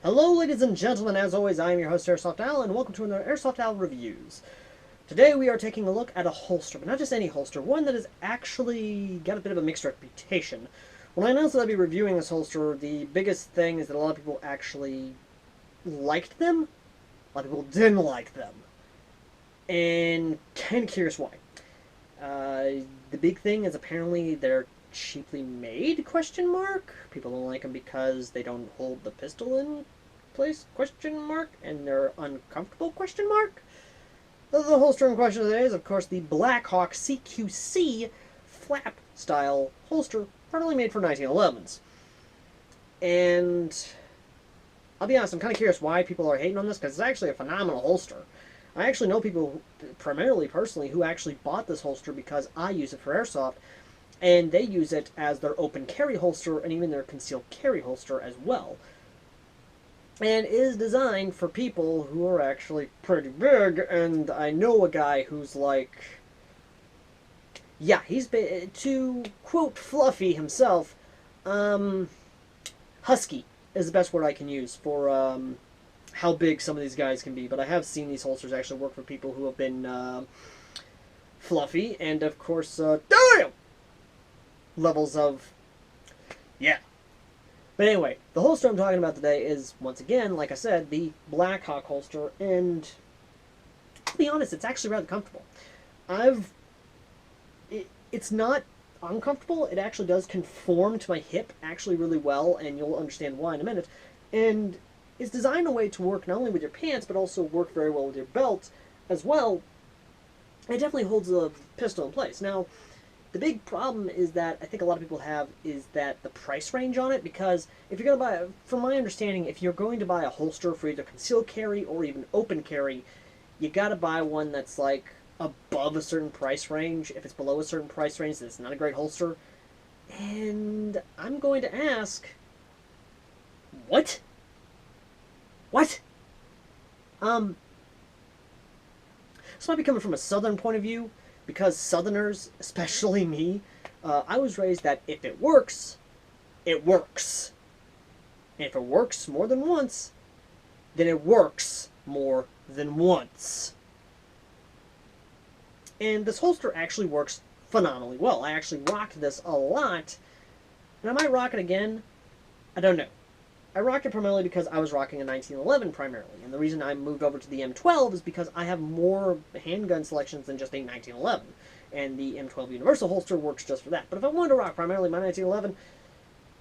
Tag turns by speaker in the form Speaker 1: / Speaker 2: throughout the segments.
Speaker 1: Hello, ladies and gentlemen. As always, I am your host, Airsoft Al, and welcome to another Airsoft Al Reviews. Today we are taking a look at a holster, but not just any holster, one that has actually got a bit of a mixed reputation. When I announced that I'd be reviewing this holster, the biggest thing is that a lot of people actually liked them, a lot of people didn't like them, and kind of curious why. The big thing is apparently they're cheaply made, question mark. People don't like them because they don't hold the pistol in place, question mark, and they're uncomfortable, question mark. The holster in question today is, of course, the BlackHawk CQC flap style holster, primarily made for 1911s. And I'll be honest, I'm kind of curious why people are hating on this, because it's actually a phenomenal holster. I actually know people, primarily personally, who actually bought this holster because I use it for airsoft, and they use it as their open carry holster and even their concealed carry holster as well. And is designed for people who are actually pretty big, and I know a guy who's like, yeah, he's to quote Fluffy himself, husky is the best word I can use for how big some of these guys can be. But I have seen these holsters actually work for people who have been fluffy, and of course, damn! Levels of, yeah. But anyway, the holster I'm talking about today is, once again, like I said, the BlackHawk holster, and to be honest, it's actually rather comfortable. It's not uncomfortable. It actually does conform to my hip actually really well, and you'll understand why in a minute. And it's designed in a way to work not only with your pants, but also work very well with your belt as well. It definitely holds the pistol in place. Now, the big problem is that I think a lot of people have is that the price range on it, because if you're going to buy, from my understanding, if you're going to buy a holster for either concealed carry or even open carry, you got to buy one that's like above a certain price range. If it's below a certain price range, then it's not a great holster. And I'm going to ask, what? What? This might be coming from a southern point of view, because Southerners, especially me, I was raised that if it works, it works. And if it works more than once, then it works more than once. And this holster actually works phenomenally well. I actually rocked this a lot, and I might rock it again. I don't know. I rocked it primarily because I was rocking a 1911 primarily, and the reason I moved over to the M12 is because I have more handgun selections than just a 1911, and the M12 Universal holster works just for that. But if I wanted to rock primarily my 1911,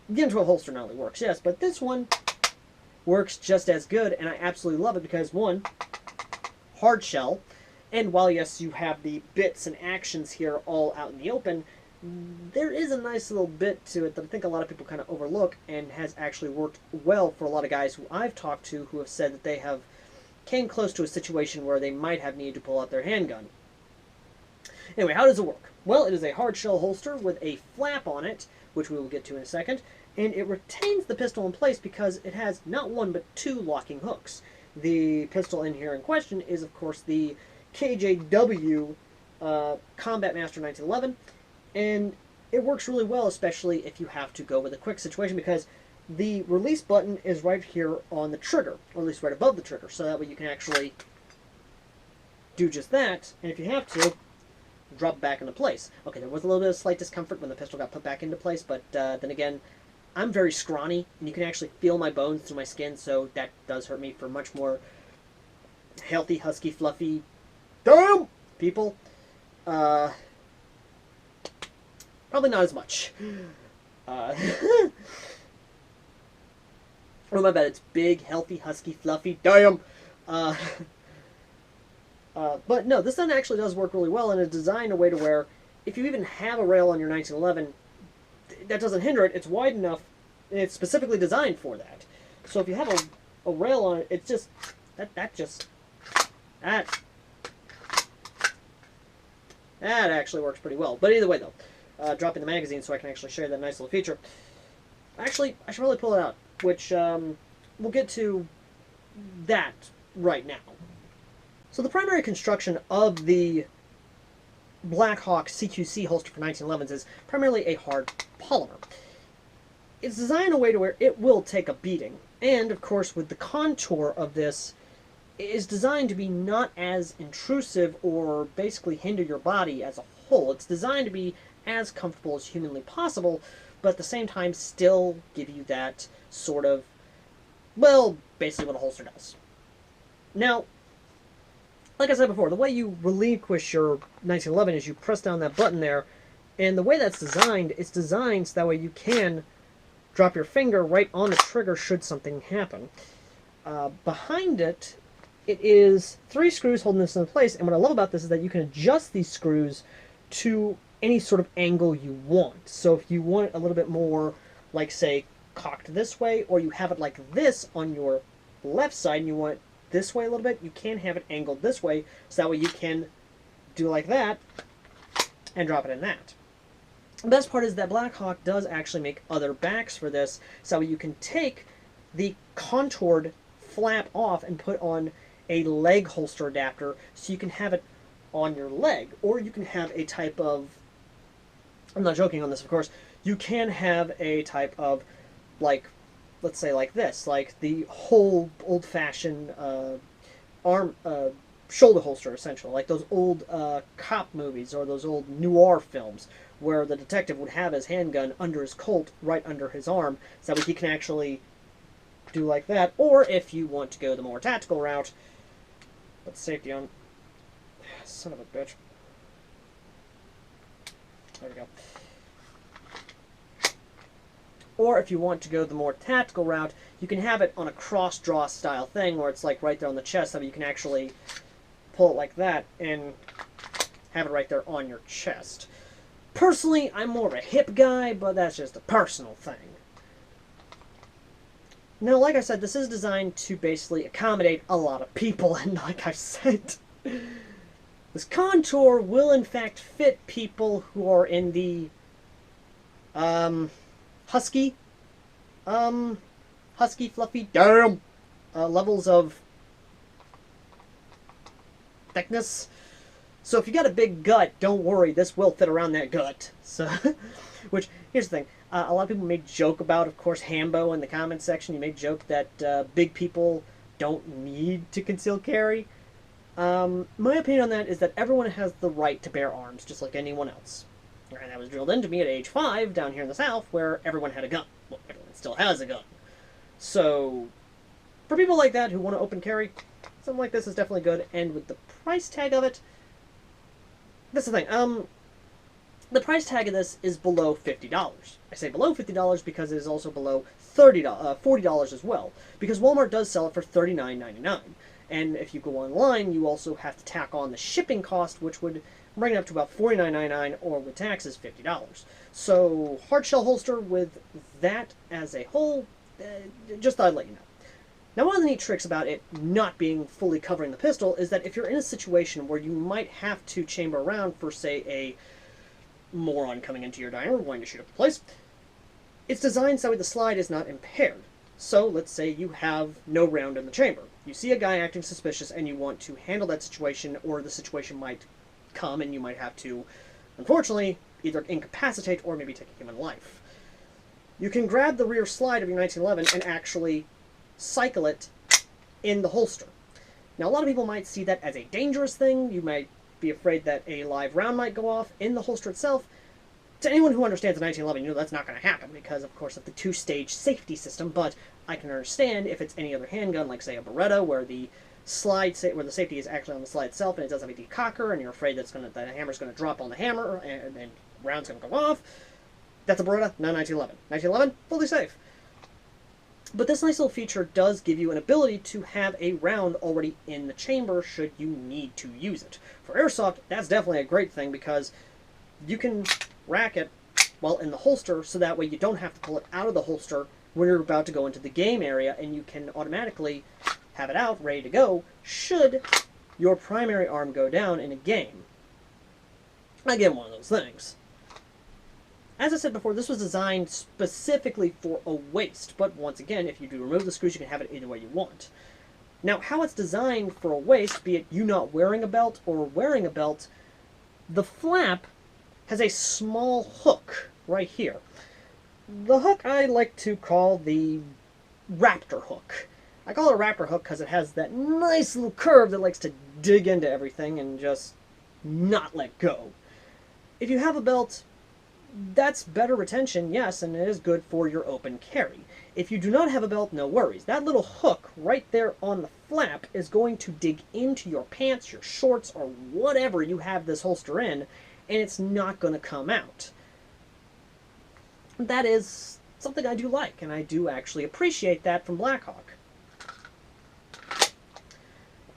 Speaker 1: the M12 holster not only works, yes, but this one works just as good, and I absolutely love it because, one, hard shell, and while, yes, you have the bits and actions here all out in the open, there is a nice little bit to it that I think a lot of people kind of overlook and has actually worked well for a lot of guys who I've talked to who have said that they have came close to a situation where they might have needed to pull out their handgun. Anyway, how does it work? Well, it is a hard shell holster with a flap on it, which we will get to in a second, and it retains the pistol in place because it has not one but two locking hooks. The pistol in here in question is, of course, the KJW Combat Master 1911, and it works really well, especially if you have to go with a quick situation, because the release button is right here on the trigger, or at least right above the trigger, so that way you can actually do just that, and if you have to, drop it back into place. Okay, there was a little bit of slight discomfort when the pistol got put back into place, but then again, I'm very scrawny, and you can actually feel my bones through my skin, so that does hurt me for much more healthy, husky, fluffy, damn people. Probably not as much. Oh my bad, it's big, healthy, husky, fluffy, damn! But no, this one actually does work really well, and is designed in a way to where, if you even have a rail on your 1911, that doesn't hinder it. It's wide enough, and it's specifically designed for that. So if you have a rail on it, it's just, that actually works pretty well. But either way, though, dropping the magazine so I can actually share that nice little feature. Actually, I should probably pull it out, which we'll get to that right now. So the primary construction of the BlackHawk CQC holster for 1911s is primarily a hard polymer. It's designed in a way to where it will take a beating, And, of course, with the contour of this, it is designed to be not as intrusive or basically hinder your body as a whole. It's designed to be as comfortable as humanly possible, but at the same time still give you that sort of, well, basically what a holster does. Now, like I said before, the way you relinquish your 1911 is you press down that button there, and the way that's designed, it's designed so that way you can drop your finger right on the trigger should something happen. Behind it, it is 3 screws holding this in place, and what I love about this is that you can adjust these screws to any sort of angle you want. So if you want it a little bit more, like, say, cocked this way, or you have it like this on your left side and you want it this way a little bit, you can have it angled this way, so that way you can do like that and drop it in that. The best part is that BlackHawk does actually make other backs for this, so you can take the contoured flap off and put on a leg holster adapter, so you can have it on your leg, or you can have a type of, I'm not joking on this, of course, you can have a type of, like, let's say like this, like the whole old-fashioned shoulder holster, essentially, like those old cop movies or those old noir films where the detective would have his handgun under his Colt, right under his arm, so that he can actually do like that. Or if you want to go the more tactical route, put safety on. Son of a bitch. There we go. Or if you want to go the more tactical route, you can have it on a cross-draw style thing where it's like right there on the chest, so you can actually pull it like that and have it right there on your chest. Personally, I'm more of a hip guy, but that's just a personal thing. Now, like I said, this is designed to basically accommodate a lot of people, and like I said, this contour will in fact fit people who are in the husky, fluffy, levels of thickness. So if you got a big gut, don't worry, this will fit around that gut. So, which, here's the thing, a lot of people may joke about, of course, Hambo in the comments section. You may joke that big people don't need to conceal carry. My opinion on that is that everyone has the right to bear arms, just like anyone else. And that was drilled into me at age 5 down here in the South, where everyone had a gun. Well, everyone still has a gun. So, for people like that who want to open carry, something like this is definitely good. And with the price tag of it, that's the thing. The price tag of this is below $50. I say below $50 because it is also below $40 as well. Because Walmart does sell it for $39.99. And if you go online, you also have to tack on the shipping cost, which would bring it up to about $49.99, or with taxes, $50. So, hard shell holster with that as a whole, just thought I'd let you know. Now, one of the neat tricks about it not being fully covering the pistol is that if you're in a situation where you might have to chamber around for, say, a moron coming into your diner wanting to shoot up the place, it's designed so the slide is not impaired. So, let's say you have no round in the chamber. You see a guy acting suspicious and you want to handle that situation, or the situation might come and you might have to, unfortunately, either incapacitate or maybe take a human life. You can grab the rear slide of your 1911 and actually cycle it in the holster. Now, a lot of people might see that as a dangerous thing. You might be afraid that a live round might go off in the holster itself. To anyone who understands the 1911, you know that's not going to happen because, of course, of the 2-stage safety system, but I can understand if it's any other handgun, like, say, a Beretta, where the where the safety is actually on the slide itself, and it does have a decocker, and you're afraid that the hammer's going to drop on the hammer, and round's going to go off. That's a Beretta, not 1911. 1911, fully safe. But this nice little feature does give you an ability to have a round already in the chamber should you need to use it. For airsoft, that's definitely a great thing because you can rack it while in the holster, so that way you don't have to pull it out of the holster when you're about to go into the game area, and you can automatically have it out, ready to go, should your primary arm go down in a game. Again, one of those things. As I said before, this was designed specifically for a waist, but once again, if you do remove the screws, you can have it either way you want. Now, how it's designed for a waist, be it you not wearing a belt or wearing a belt, the flap has a small hook right here. The hook I like to call the raptor hook. I call it a raptor hook because it has that nice little curve that likes to dig into everything and just not let go. If you have a belt, that's better retention, yes, and it is good for your open carry. If you do not have a belt, no worries. That little hook right there on the flap is going to dig into your pants, your shorts, or whatever you have this holster in, and it's not going to come out. That is something I do like, and I do actually appreciate that from BlackHawk.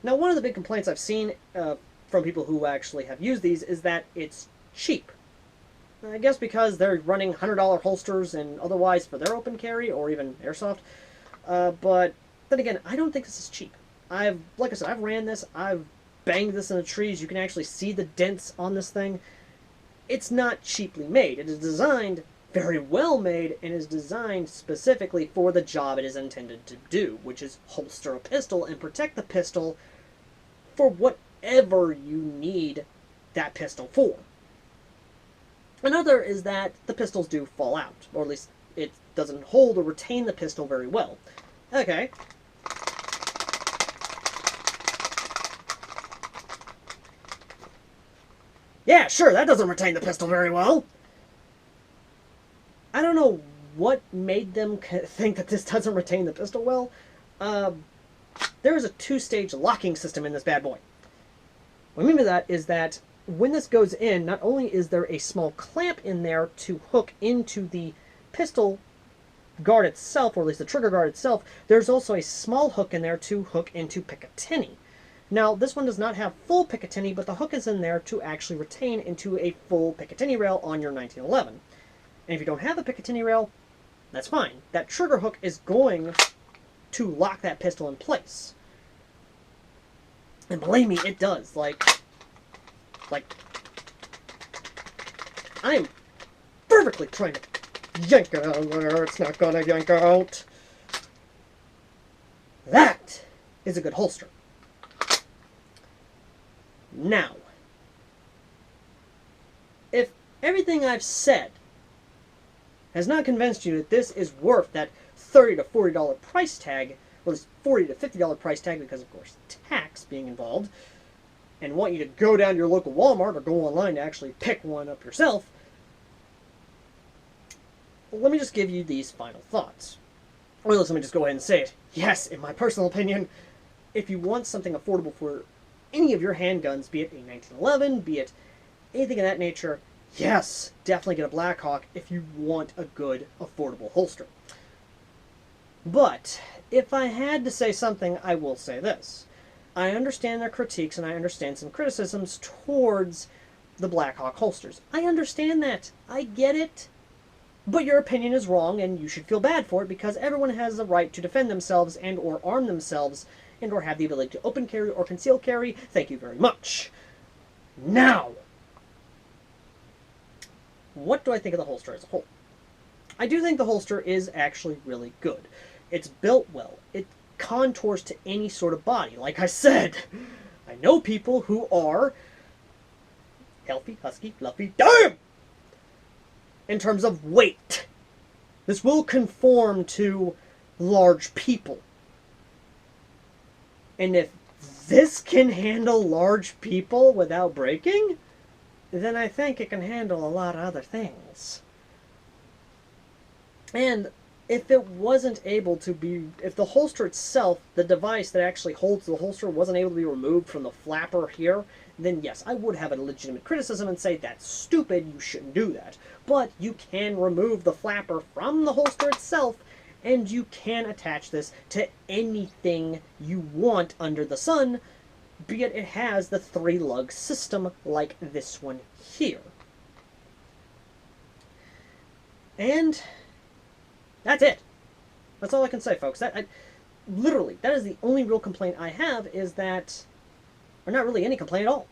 Speaker 1: Now, one of the big complaints I've seen from people who actually have used these is that it's cheap. I guess because they're running $100 holsters and otherwise for their open carry or even airsoft. But then again, I don't think this is cheap. Like I said, I've ran this. I've banged this in the trees. You can actually see the dents on this thing. It's not cheaply made. It is designed very well made and is designed specifically for the job it is intended to do, which is holster a pistol and protect the pistol for whatever you need that pistol for. Another is that the pistols do fall out, or at least it doesn't hold or retain the pistol very well. Okay. Yeah, sure, that doesn't retain the pistol very well. I don't know what made them think that this doesn't retain the pistol well. There is a two-stage locking system in this bad boy. What I mean by that is that when this goes in, not only is there a small clamp in there to hook into the pistol guard itself, or at least the trigger guard itself, there's also a small hook in there to hook into Picatinny. Now, this one does not have full Picatinny, but the hook is in there to actually retain into a full Picatinny rail on your 1911. And if you don't have a Picatinny rail, that's fine. That trigger hook is going to lock that pistol in place. And believe me, it does. Like, I'm perfectly trying to yank it out of there. It's not gonna yank out. That is a good holster. Now, if everything I've said has not convinced you that this is worth that $30 to $40 price tag, well, this $40 to $50 price tag because, of course, tax being involved, and want you to go down to your local Walmart or go online to actually pick one up yourself, let me just give you these final thoughts. Or let me just go ahead and say it. Yes, in my personal opinion, if you want something affordable for any of your handguns, be it a 1911, be it anything of that nature, yes, definitely get a BlackHawk if you want a good, affordable holster. But if I had to say something, I will say this. I understand their critiques and I understand some criticisms towards the BlackHawk holsters. I understand that. I get it. But your opinion is wrong and you should feel bad for it because everyone has the right to defend themselves and or arm themselves and or have the ability to open carry or conceal carry. Thank you very much. Now, what do I think of the holster as a whole? I do think the holster is actually really good. It's built well. It contours to any sort of body. Like I said, I know people who are healthy, husky, fluffy, damn! In terms of weight. This will conform to large people. And if this can handle large people without breaking, then I think it can handle a lot of other things. And if it wasn't able to be, if the holster itself, the device that actually holds the holster, wasn't able to be removed from the flapper here, then yes, I would have a legitimate criticism and say, that's stupid, you shouldn't do that. But you can remove the flapper from the holster itself, and you can attach this to anything you want under the sun, be it has the 3-lug system like this one here. And that's it. That's all I can say, folks. Literally, that is the only real complaint I have, is that, or not really any complaint at all.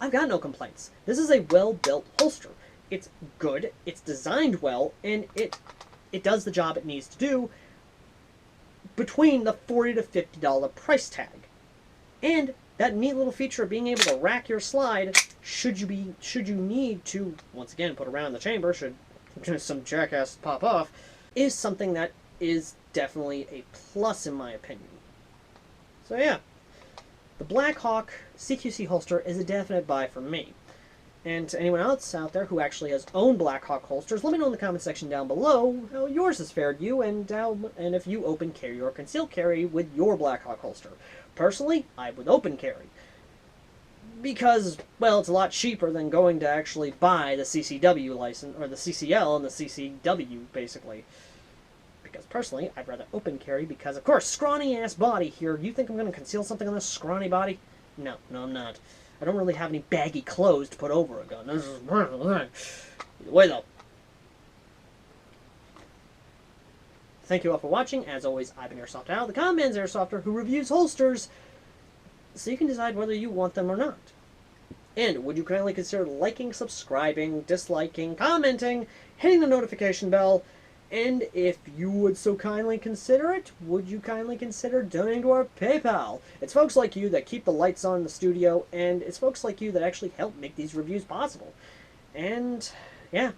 Speaker 1: I've got no complaints. This is a well-built holster. It's good, it's designed well, and it does the job it needs to do between the $40 to $50 price tag. And that neat little feature of being able to rack your slide, should you need to, once again, put around the chamber, should some jackass pop off, is something that is definitely a plus in my opinion. So yeah, the BlackHawk CQC holster is a definite buy for me. And to anyone else out there who actually has owned BlackHawk holsters, let me know in the comment section down below how yours has fared you, and if you open carry or conceal carry with your BlackHawk holster. Personally, I would open carry. Because, well, it's a lot cheaper than going to actually buy the CCW license, or the CCL and the CCW, basically. Because personally, I'd rather open carry because, of course, scrawny-ass body here. You think I'm going to conceal something on this scrawny body? No, I'm not. I don't really have any baggy clothes to put over a gun. Either way, though. Thank you all for watching. As always, I've been Airsoft Al, the Common Man's Airsofter, who reviews holsters, so you can decide whether you want them or not. And would you kindly consider liking, subscribing, disliking, commenting, hitting the notification bell, and if you would so kindly consider it, would you kindly consider donating to our PayPal? It's folks like you that keep the lights on in the studio, and it's folks like you that actually help make these reviews possible. And, yeah,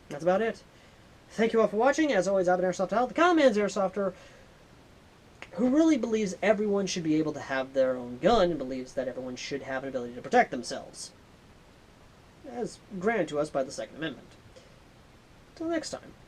Speaker 1: that's about it. Thank you all for watching. As always, I've been Airsoft Al, the Common Man's Airsofter, who really believes everyone should be able to have their own gun, and believes that everyone should have an ability to protect themselves, as granted to us by the Second Amendment. Till next time.